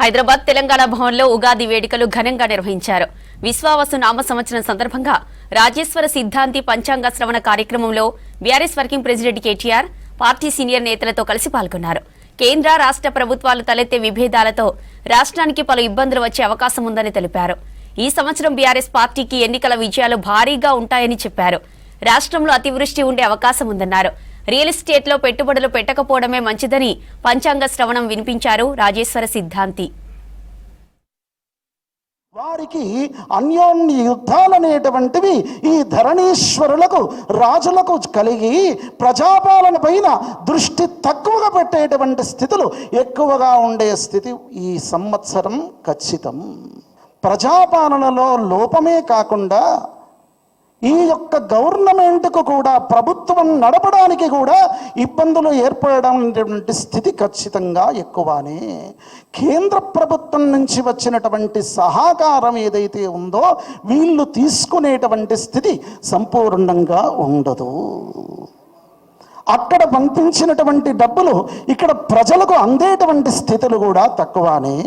హైదరాబాద్ తెలంగాణ భవన్లో ఉగాది వేడుకలు ఘనంగా నిర్వహించారు. విశ్వావసు నామ సంవత్సరం సందర్భంగా రాజేశ్వర సిద్ధాంతి పంచాంగ శ్రవణ కార్యక్రమంలో BRS working president KTR party senior నేతలతో కలిసి పాల్గొన్నారు. కేంద్ర రాష్ట్ర ప్రభుత్వాలు తలెత్తే విభేదాలతో రాష్ట్రానికి పలు ఇబ్బందులు వచ్చే అవకాశం ఉందని తెలిపారు. ఈ సంవత్సరం బీఆర్ఎస్ పార్టీకి ఎన్నికల విజయాలు భారీగా ఉంటాయని చెప్పారు. రాష్ట్రంలో అతివృష్టి ఉండే అవకాశం ఉందన్నారు. రియల్ ఎస్టేట్లో పెట్టుబడులు పెట్టకపోవడమే మంచిదని పంచాంగ శ్రవణం వినిపించారు రాజేశ్వర సిద్ధాంతి. వారికి అన్యోన్య యుద్ధాలనేటువంటివి ఈ ధరణీశ్వరులకు రాజులకు కలిగి ప్రజాపాలన పైన దృష్టి తక్కువగా పెట్టేటువంటి స్థితులు ఎక్కువగా ఉండే స్థితి ఈ సంవత్సరం ఖచ్చితం. ప్రజాపాలనలో లోపమే కాకుండా ఈ యొక్క గవర్నమెంట్కు కూడా ప్రభుత్వం నడపడానికి కూడా ఇబ్బందులు ఏర్పడేటువంటి స్థితి ఖచ్చితంగా ఎక్కువనే. కేంద్ర ప్రభుత్వం నుంచి వచ్చినటువంటి సహకారం ఏదైతే ఉందో వీళ్ళు తీసుకునేటువంటి స్థితి సంపూర్ణంగా ఉండదు. అక్కడ పంపించినటువంటి డబ్బులు ఇక్కడ ప్రజలకు అందేటువంటి స్థితులు కూడా తక్కువనే.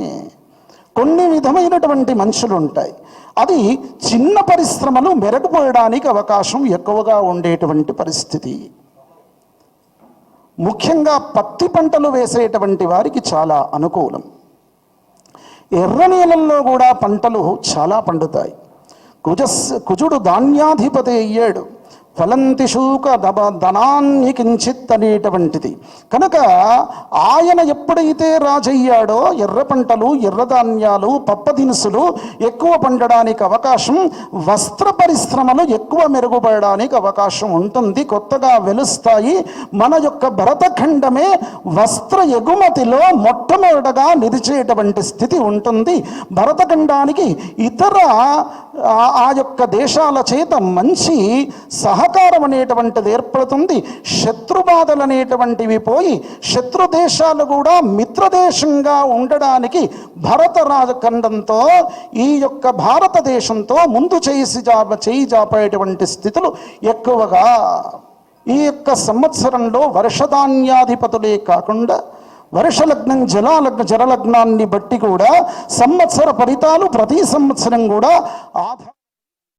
కొన్ని విధమైనటువంటి మనుషులు ఉంటాయి. అది చిన్న పరిశ్రమలు మెరుగుపోయడానికి అవకాశం ఎక్కువగా ఉండేటువంటి పరిస్థితి. ముఖ్యంగా పత్తి పంటలు వేసేటువంటి వారికి చాలా అనుకూలం. ఎర్ర నేలల్లో కూడా పంటలు చాలా పండుతాయి. కుజుడు ధాన్యాధిపతి అయ్యాడు. ఫలంతి శూక ధనాన్ని కించిత్ అనేటువంటిది కనుక ఆయన ఎప్పుడైతే రాజయ్యాడో ఎర్ర పంటలు ఎర్రధాన్యాలు పప్పదినుసులు ఎక్కువ పండడానికి అవకాశం, వస్త్ర పరిశ్రమలు ఎక్కువ మెరుగుపడడానికి అవకాశం ఉంటుంది. కొత్తగా వెలుస్తాయి. మన యొక్క భరతఖండమే వస్త్ర ఎగుమతిలో మొట్టమొదటగా నిలిచేటువంటి స్థితి ఉంటుంది. భరతఖండానికి ఇతర ఆ యొక్క దేశాల చేత మంచి సహకారం అనేటువంటిది ఏర్పడుతుంది. శత్రుబాధలు అనేటువంటివి పోయి శత్రు దేశాలు కూడా మిత్రదేశంగా ఉండడానికి భరత రాజఖండంతో ఈ యొక్క భారతదేశంతో ముందు చేయి జాపేటువంటి స్థితులు ఎక్కువగా ఈ యొక్క సంవత్సరంలో వర్షధాన్యాధిపతులే కాకుండా వర్షలగ్నం జలలగ్నాన్ని బట్టి కూడా సంవత్సర ఫలితాలు ప్రతి సంవత్సరం కూడా